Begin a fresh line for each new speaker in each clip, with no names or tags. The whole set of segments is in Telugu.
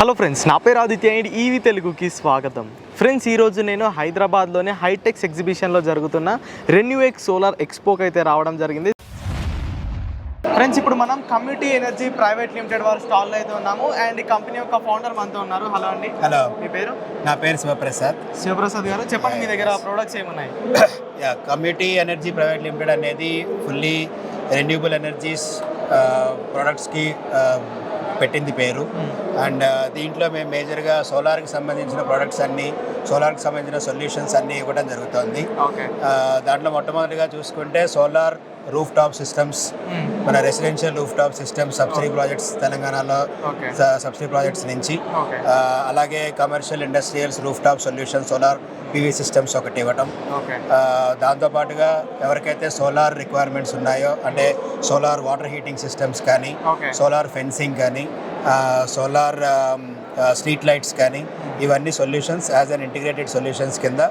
హలో ఫ్రెండ్స్, నా పేరు ఆదిత్య అండ్ ఈవీ తెలుగుకి స్వాగతం. ఫ్రెండ్స్, ఈరోజు నేను హైదరాబాద్లోనే హైటెక్స్ ఎగ్జిబిషన్లో జరుగుతున్న రెన్యూఎక్స్ సోలార్ ఎక్స్పోకి అయితే రావడం జరిగింది. ఫ్రెండ్స్, ఇప్పుడు మనం కమ్యూటీ ఎనర్జీ ప్రైవేట్ లిమిటెడ్ వారి స్టాల్లో అయితే ఉన్నాము అండ్ ఈ కంపెనీ యొక్క ఫౌండర్ మనతో ఉన్నారు. హలో అండి.
హలో,
మీ పేరు?
నా పేరు శివప్రసాద్.
శివప్రసాద్ గారు, చెప్పండి మీ దగ్గర ప్రొడక్ట్స్ ఏమున్నాయి?
కమ్యూటీ ఎనర్జీ ప్రైవేట్ లిమిటెడ్ అనేది ఫుల్లీ రెన్యూబుల్ ఎనర్జీస్ ప్రొడక్ట్స్కి పెట్టింది పేరు. అండ్ దీంట్లో మేము మేజర్గా సోలార్కి సంబంధించిన ప్రొడక్ట్స్ అన్నీ, సోలార్కి సంబంధించిన సొల్యూషన్స్ అన్నీ ఇవ్వడం జరుగుతుంది. దాంట్లో మొట్టమొదటిగా చూసుకుంటే సోలార్ రూఫ్టాప్ సిస్టమ్స్, మన residential rooftop systems subsidy projects తెలంగాణలో సబ్సిడీ ప్రాజెక్ట్స్ నుంచి, అలాగే commercial industrials rooftop solution solar PV systems ఒకటి ఇవ్వటం. దాంతోపాటుగా ఎవరికైతే సోలార్ రిక్వైర్మెంట్స్ ఉన్నాయో, అంటే సోలార్ వాటర్ హీటింగ్ సిస్టమ్స్ కానీ, సోలార్ ఫెన్సింగ్ కానీ, సోలార్ స్ట్రీట్ లైట్స్ కానీ, ఇవన్నీ solutions as an integrated solutions కింద,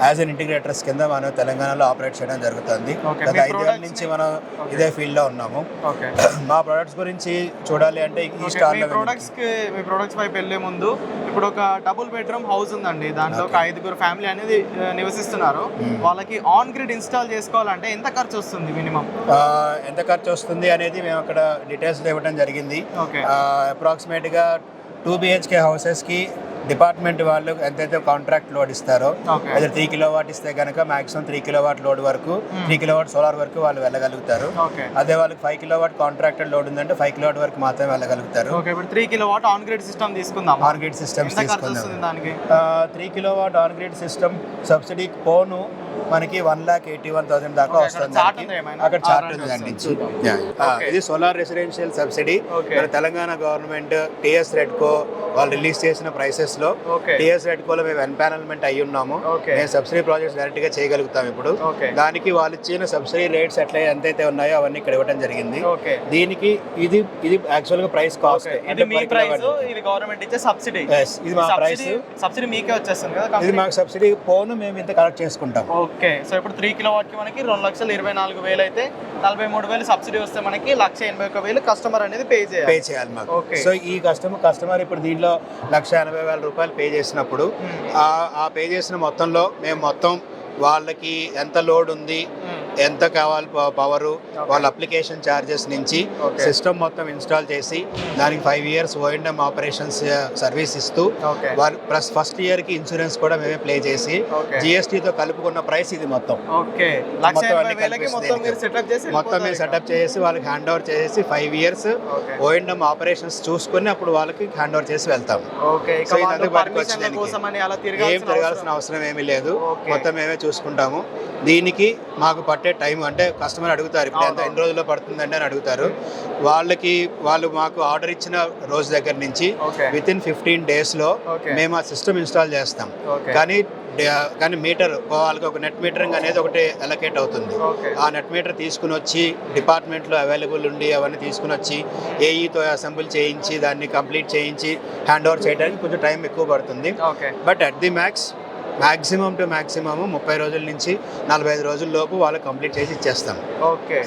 యాజ్ అన్ ఇంటిగ్రేటర్స్ కింద మనం తెలంగాణలో ఆపరేట్ చేయడం జరుగుతుంది. గత 5 ఏళ్ళ నుంచి మనం ఇదే ఫీల్డ్లో ఉన్నాము. మా ప్రొడక్ట్స్ గురించి చూడాలి అంటే ఈ స్టార్లో
మీ ప్రొడక్ట్స్ వైపు వెళ్ళే ముందు, ఇప్పుడు ఒక డబుల్ బెడ్రూమ్ హౌస్ ఉందండి, దాంట్లో ఒక 5గురు ఫ్యామిలీ అనేది నివసిస్తున్నారు. వాళ్ళకి ఆన్ గ్రిడ్ ఇన్స్టాల్ చేసుకోవాలంటే ఎంత ఖర్చు వస్తుంది మినిమం?
ఎంత ఖర్చు వస్తుంది అనేది మేము అక్కడ డీటెయిల్స్ ఇవ్వడం జరిగింది. అప్రాక్సిమేట్గా 2 BHK హౌసెస్కి డిపార్ట్మెంట్ వాళ్ళు ఎంతైతే కాంట్రాక్ట్ లోడ్ ఇస్తారో, అది 3 కిలోవాట్ ఇస్తే కనుక మాక్సిమం 3 కిలోవాట్ లోడ్ వరకు, 3 కిలోవాట్ సోలార్ వరకు వాళ్ళు వెళ్ళగలుగుతారు. అదే వాళ్ళకి 5 కిలోవాట్ కాంట్రాక్టెడ్ లోడ్ ఉందంటే 5 కిలోవాట్ వరకు మాత్రమే వెళ్ళగలుగుతారు.
3 కిలోవాట్ ఆన్ గ్రిడ్ సిస్టమ్ తీసుకుందాం.
ఆన్ గ్రిడ్ సిస్టమ్స్ తీసుకుందాం. 3 kilowatt on grid system subsidy పోను మనకి 1,81,000 దాకా వస్తుంది. అక్కడ చార్ట్ ఉంది దాని నుంచి. ఇది సోలార్ రెసిడెన్షియల్ సబ్సిడీ. మన తెలంగాణ గవర్నమెంట్ టిఎస్ రెడ్కో వాళ్ళు రిలీజ్ చేసిన ప్రైసెస్ లో, టిఎస్ రెడ్కోలో మేము ఎన్పానల్మెంట్ అయ్యి ఉన్నాము. మేము సబ్సిడీ ప్రాజెక్ట్స్ డైరెక్ట్ గా చేయగలుగుతాం. ఇప్పుడు దానికి వాళ్ళు ఇచ్చిన సబ్సిడీ రేట్స్ ఎంతైతే ఉన్నాయో అవన్నీ ఇక్కడ ఇవ్వడం జరిగింది. దీనికి ఇది యాక్చువల్ గా ప్రైస్ కాస్ట్,
ఇది గవర్నమెంట్ ఇచ్చే సబ్సిడీ.
ఇది మా ప్రైస్,
సబ్సిడీ మీకే వచ్చేస్తుంది కదా.
ఇది మాకు సబ్సిడీ పోను మేము ఇంత కలెక్ట్ చేసుకుంటాం.
ఓకే, సో ఇప్పుడు 3 కిలోవాట్ కి మనకి 2,24,000 అయితే 43,000 సబ్సిడీ వస్తే మనకి 1,81,000 కస్టమర్ అనేది పే చేయాలి మాకు. సో
ఈ కస్టమర్ ఇప్పుడు దీంట్లో 1,80,000 రూపాయలు పే చేసినప్పుడు, ఆ పే చేసిన మొత్తంలో మేము మొత్తం వాళ్ళకి ఎంత లోడ్ ఉంది, ఎంత కావాలి పవరు, వాళ్ళ అప్లికేషన్ ఛార్జెస్ నుంచి సిస్టమ్ మొత్తం ఇన్స్టాల్ చేసి దానికి 5 years O&M ఆపరేషన్స్ సర్వీస్ ఇస్తూ, వాళ్ళు ప్లస్ ఫస్ట్ ఇయర్ కి ఇన్సూరెన్స్ కూడా మేమే ప్లే చేసి జిఎస్టీతో కలుపుకున్న ప్రైస్ ఇది మొత్తం. మొత్తం మేము సెటప్ చేసి వాళ్ళకి హ్యాండ్ ఓవర్ చేసి 5 years O&M ఆపరేషన్స్ చూసుకుని అప్పుడు వాళ్ళకి హ్యాండ్ ఓవర్ చేసి వెళ్తాం. సో ఏం తిరగాల్సిన అవసరం ఏమీ లేదు, మొత్తం మేమే చూసుకుంటాము. దీనికి మాకు పట్టే టైం అంటే కస్టమర్ అడుగుతారు, ఇప్పుడు ఎన్ని రోజుల్లో పడుతుందండి అని అడుగుతారు. వాళ్ళు మాకు ఆర్డర్ ఇచ్చిన రోజు దగ్గర నుంచి వితిన్ 15 days లో మేము ఆ సిస్టమ్ ఇన్స్టాల్ చేస్తాం. కానీ మీటర్, వాళ్ళకి ఒక నెట్ మీటరింగ్ అనేది ఒకటి అలొకేట్ అవుతుంది. ఆ నెట్ మీటర్ తీసుకుని వచ్చి డిపార్ట్మెంట్లో అవైలబుల్ ఉండి అవన్నీ తీసుకుని వచ్చి ఏఈతో అసెంబుల్ చేయించి దాన్ని కంప్లీట్ చేయించి హ్యాండ్ ఓవర్ చేయడానికి కొంచెం టైం ఎక్కువ పడుతుంది. But at the maximum to maximum 30 రోజుల నుంచి 45 రోజుల లోపు వాళ్ళకి కంప్లీట్ చేసి ఇచ్చేస్తాం.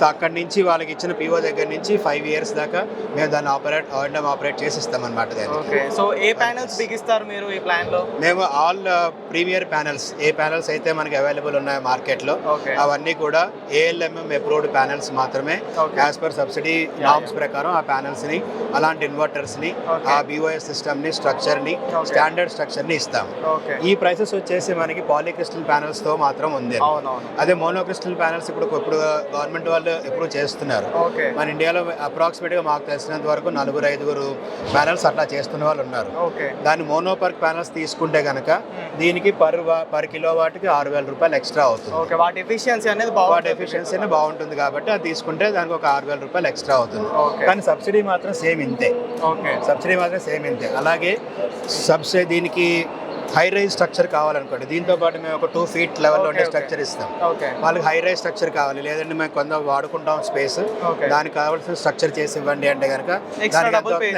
సో అక్కడి నుంచి వాళ్ళకి ఇచ్చిన పిఓ దగ్గర నుంచి 5 years దాకా మేము దాన్ని ఆపరేట్ చేసి ఇస్తాం అనమాట.
సో ఏ ప్యానెల్స్ బిగిస్తారు మీరు ఈ ప్లాన్ లో?
మేము ఆల్ ప్రీమియర్ ప్యానెల్స్, ఏ ప్యానెల్స్ అయితే మనకి అవైలబుల్ ఉన్నాయో మార్కెట్ లో అవన్నీ కూడా ALMM అప్రూవ్డ్ ప్యానెల్స్ మాత్రమే. యాజ్ పర్ సబ్సిడీ నామ్స్ ప్రకారం ఆ ప్యానెల్స్ ని, అలాంటి ఇన్వర్టర్స్ ని, ఆ BOS సిస్టమ్ ని, స్ట్రక్చర్ ని, స్టాండర్డ్ స్ట్రక్చర్ ని ఇస్తాం. ఈ ప్రైసెస్ వచ్చేసి మనకి పాలీక్రిస్టల్ ప్యానెల్స్ తో మాత్రం ఉంది. అదే మోనోక్రిస్టల్ ప్యానెల్స్ ఇప్పుడు గవర్నమెంట్ వాళ్ళు ఎప్పుడు చేస్తున్నారు. మన ఇండియాలో అప్రాక్సిమేట్ గా మాకు తెలిసినంత వరకు 4-5 ప్యానెల్స్ అట్లా చేస్తున్న వాళ్ళు ఉన్నారు. దాని మోనోపర్క్ ప్యానెల్స్ తీసుకుంటే కనుక దీనికి పర్ కిలోవాట్ కి 6,000 రూపాయలు ఎక్స్ట్రా అవుతుంది.
వాటి ఎఫిషియన్సీ అనేది
బాగుంటుంది కాబట్టి అది తీసుకుంటే దానికి ఒక 6,000 రూపాయలు ఎక్స్ట్రా అవుతుంది. కానీ సబ్సిడీ మాత్రం సేమ్ ఇంతే. అలాగే దీనికి హై రైజ్ స్ట్రక్చర్ కావాలనుకోండి, దీంతో పాటు మేము ఒక 2 feet లెవెల్లో ఉండే స్ట్రక్చర్ ఇస్తాం. వాళ్ళకి హై రైజ్ స్ట్రక్చర్ కావాలి, లేదంటే మేము కొంత వాడుకుంటాం స్పేస్, దానికి కావాల్సిన స్ట్రక్చర్ చేసి ఇవ్వండి అంటే కనుక దానికి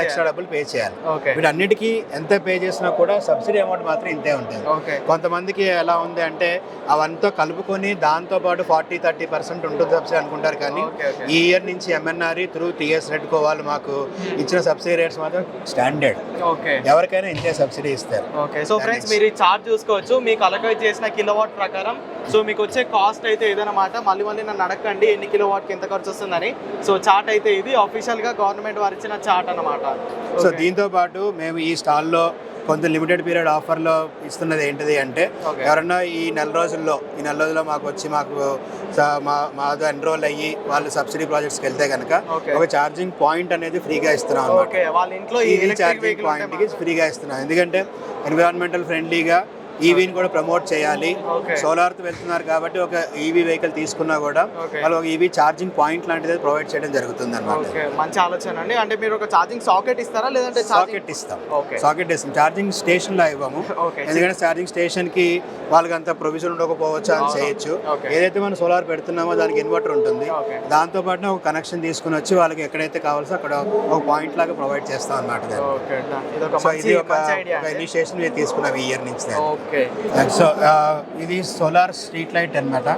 ఎక్స్ట్రా డబ్బులు పే చేయాలి. వీటన్నిటికీ ఎంత పే చేసినా కూడా సబ్సిడీ అమౌంట్ మాత్రం ఇంతే ఉంటుంది. కొంతమందికి ఎలా ఉంది అంటే అవంతా కలుపుకొని దాంతో పాటు 40-30% ఉంటుంది సబ్సిడీ అనుకుంటారు, కానీ ఈ ఇయర్ నుంచి MNRE త్రూ TS రెడ్కో వాళ్ళు మాకు ఇచ్చిన సబ్సిడీ రేట్స్ మాత్రం స్టాండర్డ్, ఎవరికైనా ఇంతే సబ్సిడీ ఇస్తారు.
సో ఫ్రెండ్స్ మీరు ఈ చార్ట్ చూసుకోవచ్చు, మీకు అలొకేట్ చేసిన కిలోవాట్ ప్రకారం. సో మీకు వచ్చే కాస్ట్ అయితే ఇదన్నమాట. మళ్ళీ నన్ను అడగండి ఎన్ని కిలోవాట్కి ఎంత ఖర్చు వస్తుందని. సో చార్ట్ అయితే ఇది అఫీషియల్గా గవర్నమెంట్ వారు ఇచ్చిన చార్ట్ అన్నమాట. సో
దీంతో పాటు మేము ఈ స్టాల్లో కొంత లిమిటెడ్ పీరియడ్ ఆఫర్లో ఇస్తున్నది ఏంటిది అంటే, ఎవరన్నా ఈ నెల రోజుల్లో మాకు వచ్చి మాతో ఎన్రోల్ అయ్యి వాళ్ళు సబ్సిడీ ప్రాజెక్ట్స్కి వెళ్తే కనుక ఒక ఛార్జింగ్ పాయింట్ అనేది ఫ్రీగా ఇస్తున్నాం అన్నమాట.
వాళ్ళ ఇంట్లో
ఈ ఛార్జింగ్ పాయింట్కి ఫ్రీగా ఇస్తున్నాం, ఎందుకంటే ఎన్విరాన్మెంటల్ ఫ్రెండ్లీగా ఈవీని కూడా ప్రమోట్ చేయాలి. సోలార్తో వెళ్తున్నారు కాబట్టి ఒక ఈవీ వెహికల్ తీసుకున్నా కూడా వాళ్ళు ఒక ఈవీ ఛార్జింగ్ పాయింట్ లాంటిది ప్రొవైడ్ చేయడం జరుగుతుంది అన్నమాట.
మంచి ఆలోచన అండి. అంటే మీరు ఒక ఛార్జింగ్ సాకెట్ ఇస్తారా, లేదంటే
సాకెట్ ఇస్తాం? ఛార్జింగ్ స్టేషన్లో ఇవ్వము, ఎందుకంటే ఛార్జింగ్ స్టేషన్కి వాళ్ళకి అంత ప్రొవిజన్ ఉండకపోవచ్చు అని చేయొచ్చు. ఏదైతే మనం సోలార్ పెడుతున్నామో దానికి ఇన్వర్టర్ ఉంటుంది, దాంతో పాటు ఒక కనెక్షన్ తీసుకుని వచ్చి వాళ్ళకి ఎక్కడైతే కావాల్సో అక్కడ ఒక పాయింట్ లాగా ప్రొవైడ్ చేస్తాం అన్నమాట. సో ఇది ఒక ఇనిషియేషన్ మేము తీసుకున్నాం ఈ ఇయర్ నుంచి. సో ఇది సోలార్ స్ట్రీట్ లైట్ అన్నమాట.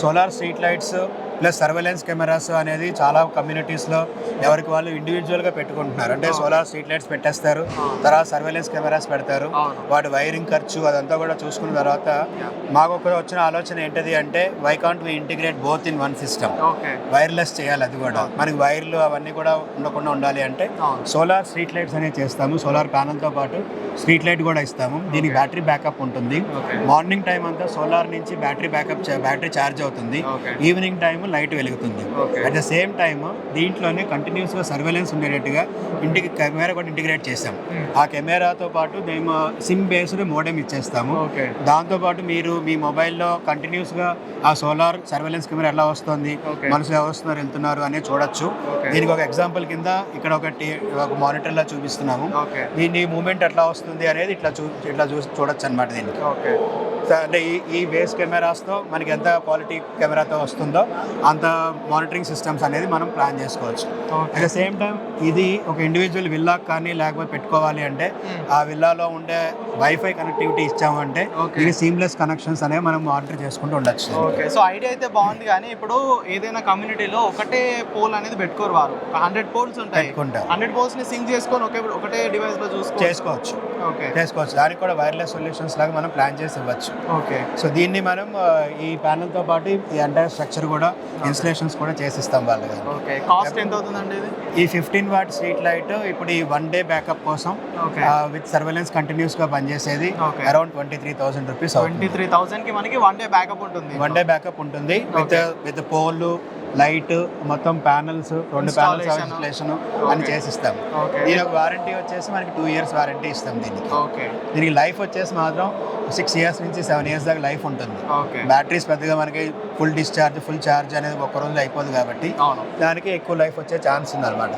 Solar street lights plus surveillance cameras అనేది చాలా కమ్యూనిటీస్లో ఎవరికి వాళ్ళు ఇండివిజువల్గా పెట్టుకుంటున్నారు. అంటే సోలార్ స్ట్రీట్ లైట్స్ పెట్టేస్తారు, తర్వాత సర్వేలెన్స్ కెమెరాస్ పెడతారు, వాటి వైరింగ్ ఖర్చు అదంతా కూడా చూసుకున్న తర్వాత మాకు ఒక వచ్చిన ఆలోచన ఏంటిది అంటే, why can't we integrate both in one system, wireless చేయాలి. అది కూడా మనకి వైర్లు అవన్నీ కూడా ఉండకుండా ఉండాలి అంటే సోలార్ స్ట్రీట్ లైట్స్ అనేవి చేస్తాము. సోలార్ ప్యానల్తో పాటు స్ట్రీట్ లైట్ కూడా ఇస్తాము. దీనికి బ్యాటరీ బ్యాకప్ ఉంటుంది. మార్నింగ్ టైం అంతా సోలార్ నుంచి బ్యాటరీ ఛార్జ్ అవుతుంది, ఈవినింగ్ టైం లైట్ వెలుగుతుంది. అట్ ద సేమ్ టైమ్ దీంట్లోనే కంటిన్యూస్గా సర్వేలెన్స్ ఉండేటట్టుగా ఇంటికి కెమెరా కూడా ఇంటిగ్రేట్ చేస్తాం. ఆ కెమెరాతో పాటు మేము సిమ్ బేస్డ్ మోడెం ఇచ్చేస్తాము. దాంతోపాటు మీరు మీ మొబైల్లో కంటిన్యూస్గా ఆ సోలార్ సర్వేలెన్స్ కెమెరా ఎలా వస్తుంది, మనుషులు ఎలా వస్తున్నారు వెళ్తున్నారు అనేది చూడొచ్చు. దీనికి ఒక ఎగ్జాంపుల్ కింద ఇక్కడ ఒక మానిటర్లా చూపిస్తున్నాము. దీని మూమెంట్ ఎట్లా వస్తుంది అనేది ఇట్లా చూడొచ్చు అనమాట. దీనికి అంటే ఈ బేస్ కెమెరాస్తో మనకి ఎంత క్వాలిటీ కెమెరాతో వస్తుందో అంత మానిటరింగ్ సిస్టమ్స్ అనేది మనం ప్లాన్ చేసుకోవచ్చు. అట్ ద సేమ్ టైం ఇది ఒక ఇండివిజువల్ విల్లా కానీ లేకపోతే పెట్టుకోవాలి అంటే ఆ విల్లాలో ఉండే వైఫై కనెక్టివిటీ ఇచ్చామంటే ఇది సీమ్లెస్ కనెక్షన్స్ అనేవి మనం మానిటర్ చేసుకుంటూ ఉండొచ్చు.
సో ఐడియా అయితే బాగుంది, కానీ ఇప్పుడు ఏదైనా కమ్యూనిటీలో ఒకటే పోల్ అనేది పెట్టుకోరు, వారు 100 పోల్స్ ఉంటాయి, 100 పోల్స్ ని సింక్ చేసుకొని ఒకటే డివైస్ లో చేసుకోవచ్చు. దానికి కూడా వైర్లెస్ సొల్యూషన్స్ లాగా మనం ప్లాన్ చేసి ఇవ్వచ్చు. సో దీన్ని మనం ఈ ప్యానల్ తో పాటు ఈ ఎంటైర్ స్ట్రక్చర్ కూడా ఇన్స్టలేషన్స్ కూడా చేసిస్తాం వాళ్ళకి. కాస్ట్ ఎంత అవుతుందండి ఇది?
ఈ 15 watt స్ట్రీట్ లైట్ ఇప్పుడు ఈ 1 day బ్యాకప్ కోసం విత్ సర్వేలెన్స్ కంటిన్యూస్ గా పనిచేసేది అరౌండ్ 23,000 రూపీస్.
23,000 కి మనకి 1 day బ్యాకప్ ఉంటుంది.
1 day బ్యాకప్ ఉంటుంది విత్ పోల్, లైట్, మొత్తం ప్యానల్స్, 2 ప్యానల్స్ ఇన్స్టలేషన్ అని చేసిస్తాం. దీని వారంటీ వచ్చేసి మనకి 2 years వారంటీ ఇస్తాం. దీనికి లైఫ్ వచ్చేసి మాత్రం 6 years నుంచి 7 years దాకా లైఫ్ ఉంటుంది. బ్యాటరీస్ పెద్దగా మనకి ఫుల్ ఛార్జ్ అనేది ఒక రోజు అయిపోదు కాబట్టి దానికి ఎక్కువ లైఫ్ వచ్చే ఛాన్స్ ఉంది అనమాట.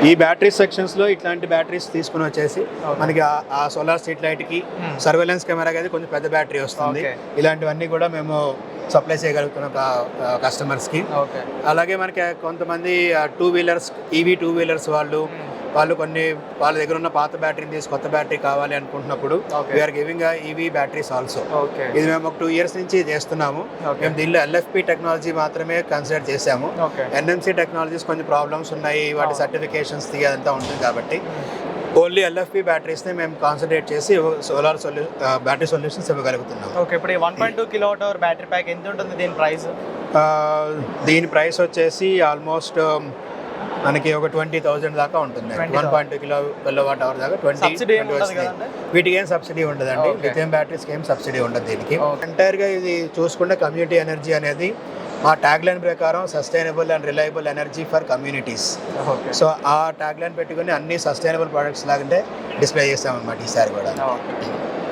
ఈ బ్యాటరీ సెక్షన్స్ లో ఇట్లాంటి బ్యాటరీస్ తీసుకుని వచ్చేసి మనకి ఆ సోలార్ స్ట్రీట్ లైట్ కి సర్వేలెన్స్ కెమెరాకి అయితే కొంచెం పెద్ద బ్యాటరీ వస్తుంది. ఇలాంటివన్నీ కూడా మేము సప్లై చేయగలుగుతున్నాం కస్టమర్స్కి. అలాగే మనకి కొంతమంది ఈవీ టూ వీలర్స్ వాళ్ళు వాళ్ళ దగ్గర ఉన్న పాత బ్యాటరీని తీసి కొత్త బ్యాటరీ కావాలి అనుకుంటున్నప్పుడు we're giving EV batteries also. ఇది మేము ఒక 2 years నుంచి చేస్తున్నాము. మేము దీనిలో LFP టెక్నాలజీ మాత్రమే కన్సిడర్ చేసాము. NMC టెక్నాలజీస్ కొన్ని ప్రాబ్లమ్స్ ఉన్నాయి, వాటి సర్టిఫికేషన్స్ అదంతా ఉంటుంది కాబట్టి ఓన్లీ LFP బ్యాటరీస్ని మేము కాన్సన్ట్రేట్ చేసి సోలార్ బ్యాటరీ సొల్యూషన్స్ ఇవ్వగలుగుతున్నాం.
ఇప్పుడు 1.2 kWh బ్యాటరీ ప్యాక్ ఎంత ఉంటుంది దీని ప్రైస్?
దీని ప్రైస్ వచ్చేసి ఆల్మోస్ట్ మనకి ఒక 20,000 దాకా ఉంటుంది. 1.2 kWh దాకా 20. వీటికి ఏం సబ్సిడీ ఉండదండి. లిథియం బ్యాటరీస్కి ఏం సబ్సిడీ ఉండదు. దీనికి ఎంటైర్గా ఇది చూసుకుంటే కమ్యూనిటీ ఎనర్జీ అనేది మా ట్యాగ్ లైన్ ప్రకారం sustainable and reliable energy for communities. So ఆ ట్యాగ్ లైన్ పెట్టుకుని అన్ని సస్టైనబుల్ ప్రొడక్ట్స్ లాగా డిస్ప్లే చేస్తామన్నమాట ఈసారి కూడా.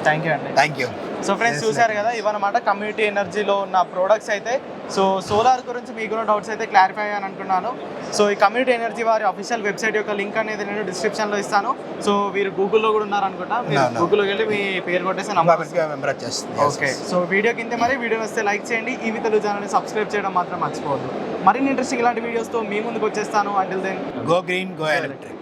థ్యాంక్ యూ అండి.
Thank you.
సో ఫ్రెండ్స్ చూసారు కదా, ఇవన్నమాట కమ్యూనిటీ ఎనర్జీలో ఉన్న ప్రోడక్ట్స్ అయితే. సో సోలార్ గురించి మీకున్న డౌట్స్ అయితే క్లారిఫై అని అనుకున్నాను. సో ఈ కమ్యూనిటీ ఎనర్జీ వారి అఫీషియల్ వెబ్సైట్ యొక్క లింక్ అనేది నేను డిస్క్రిప్షన్లో ఇస్తాను. సో వీరు గూగుల్లో కూడా ఉన్నారనుకుంటా, మీరు గూగుల్లోకి వెళ్ళి మీ పేరు కొట్టేసి
మెంబర్ వచ్చేస్తుంది.
ఓకే, సో వీడియో కింద మరి వీడియో వస్తే లైక్ చేయండి, ఈవీ తెలుగు ఛానల్ని సబ్స్క్రైబ్ చేయడం మాత్రం మర్చిపోవద్దు. మరిన్ని ఇంట్రెస్టింగ్ ఇలాంటి వీడియోస్తో మీ ముందుకు వచ్చేస్తాను. Until then,
go green, go electric.